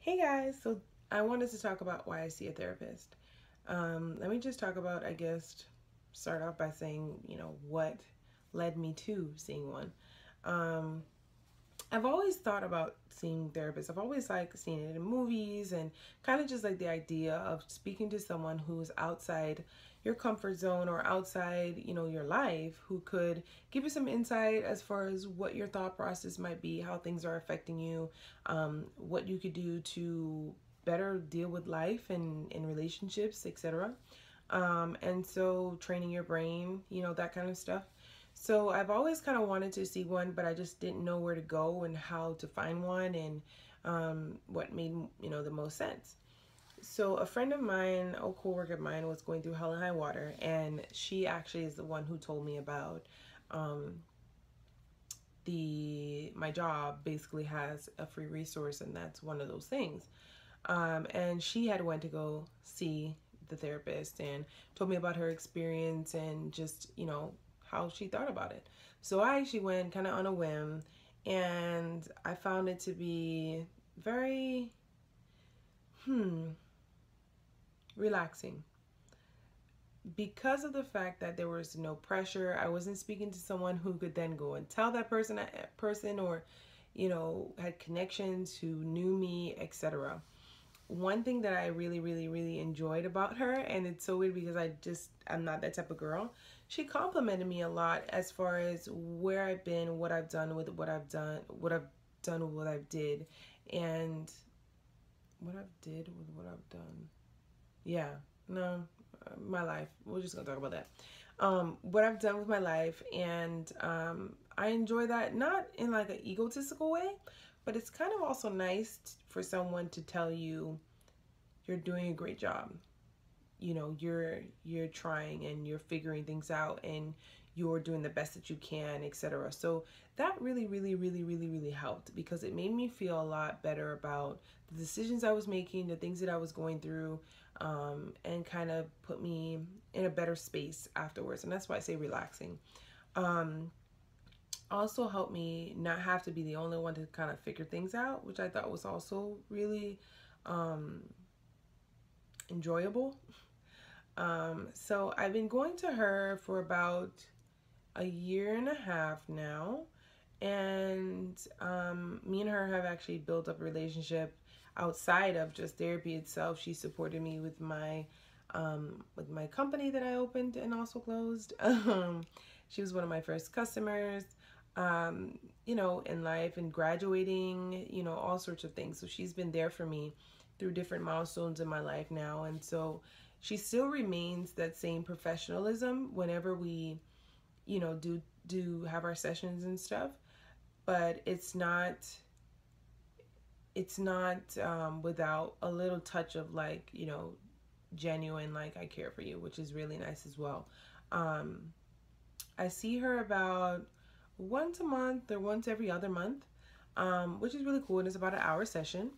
Hey guys, so I wanted to talk about why I see a therapist. Let me just talk about, start off by saying, what led me to seeing one. Um, I've always thought about seeing therapists. I've always seen it in movies and kind of just like the idea of speaking to someone who's outside your comfort zone or outside, your life, who could give you some insight as far as what your thought process might be, how things are affecting you, what you could do to better deal with life and in relationships, etc. And so training your brain, that kind of stuff. So I've always kind of wanted to see one, but I just didn't know where to go and how to find one and what made the most sense. So a friend of mine, a coworker of mine, was going through hell and high water, and she actually is the one who told me about um, the my job basically has a free resource, and that's one of those things. And she had went to go see the therapist and told me about her experience and just how she thought about it. So I actually went kind of on a whim, and I found it to be very relaxing because of the fact that there was no pressure. I wasn't speaking to someone who could then go and tell that person or had connections who knew me, etc. One thing that I really, really, really enjoyed about her, and it's so weird because I'm not that type of girl. She complimented me a lot as far as where I've been, what I've done with what I've did, and what I've did with what I've done. Yeah, no, my life. We're just gonna talk about that. What I've done with my life, and I enjoy that, not in like an egotistical way, but it's kind of also nice for someone to tell you you're doing a great job. You're trying and you're figuring things out and you're doing the best that you can, etc. So that really, really, really, really, really helped because it made me feel a lot better about the decisions I was making, the things that I was going through, and kind of put me in a better space afterwards. And that's why I say relaxing. Um, Also helped me not have to be the only one to kind of figure things out, which I thought was also really um, enjoyable. So I've been going to her for about a year and a half now, and me and her have actually built up a relationship outside of just therapy itself. She supported me with my company that I opened and also closed. She was one of my first customers. In life and graduating, all sorts of things. So she's been there for me through different milestones in my life now, and so she still remains that same professionalism whenever we do have our sessions and stuff, but it's not without a little touch of genuine, like, I care for you, which is really nice as well. um I see her about once a month or once every other month, which is really cool, and it's about an hour session.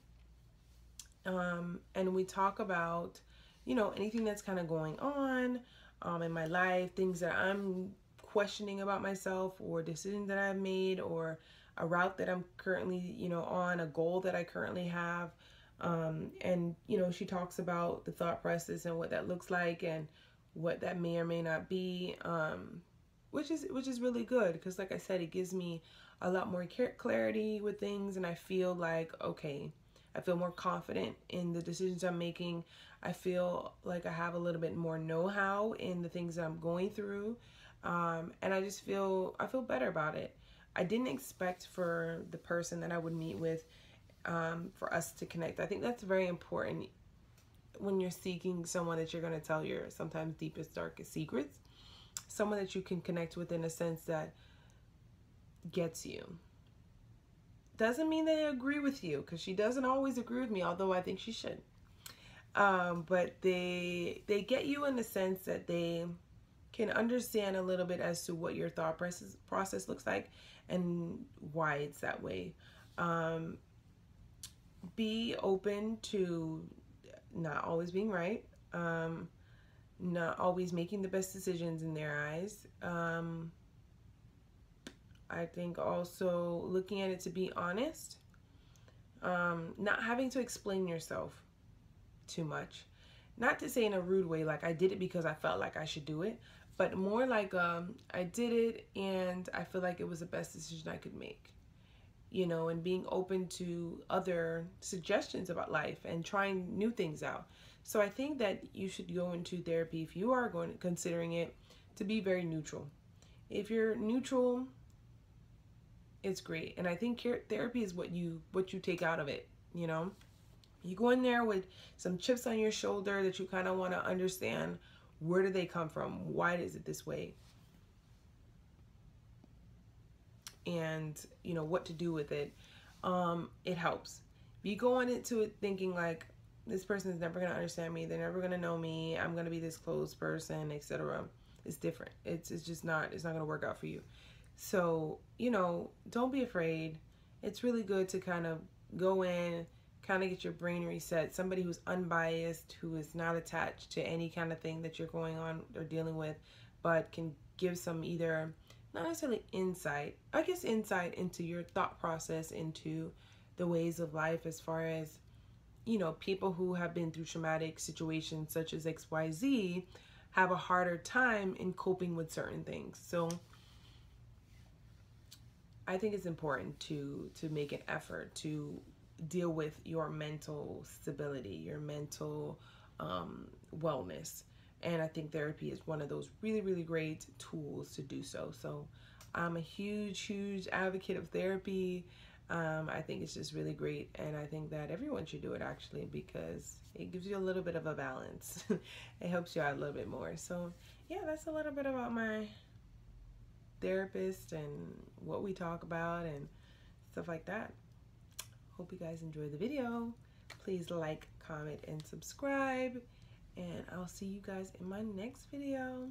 And we talk about anything that's kind of going on in my life, things that I'm questioning about myself, or decisions that I've made, or a route that I'm currently on, a goal that I currently have. And she talks about the thought process and what that looks like and what that may or may not be, which is really good because, like I said, it gives me a lot more clarity with things, and I feel like, okay, I feel more confident in the decisions I'm making. I feel like I have a little bit more know-how in the things that I'm going through, and I feel better about it. I didn't expect for the person that I would meet with, for us to connect. I think that's very important when you're seeking someone that you're going to tell your sometimes deepest, darkest secrets. Someone that you can connect with in a sense that gets you. Doesn't mean they agree with you, because she doesn't always agree with me, although I think she should. But they get you in the sense that they can understand a little bit as to what your thought process looks like and why it's that way. Um, be open to not always being right, not always making the best decisions in their eyes. I think also looking at it to be honest. Not having to explain yourself too much. Not to say in a rude way, like I did it because I felt like I should do it, but more like I did it and I feel like it was the best decision I could make. You know, and being open to other suggestions about life and trying new things out. So I think that you should go into therapy, if you are going considering it, to be very neutral. If you're neutral, it's great. And I think therapy is what you take out of it, you know? You go in there with some chips on your shoulder that you kind of want to understand, where do they come from? Why is it this way? And you know what to do with it. It helps. If you go on into it thinking like, this person is never going to understand me, they're never going to know me, I'm going to be this closed person, etc., it's different. It's just not, it's not going to work out for you. So, you know, don't be afraid. It's really good to kind of go in, kind of get your brain reset. Somebody who's unbiased, who is not attached to any kind of thing that you're going on or dealing with, but can give some, either not necessarily insight, I guess insight into your thought process, into the ways of life, as far as, you know, people who have been through traumatic situations such as XYZ have a harder time in coping with certain things. So I think it's important to make an effort to deal with your mental stability, your mental wellness. And I think therapy is one of those really, really great tools to do so. So I'm a huge advocate of therapy. I think it's just really great. And I think that everyone should do it, actually, because it gives you a little bit of a balance. It helps you out a little bit more. So yeah, that's a little bit about my therapist and what we talk about and stuff like that. Hope you guys enjoyed the video. Please like, comment, and subscribe. And I'll see you guys in my next video.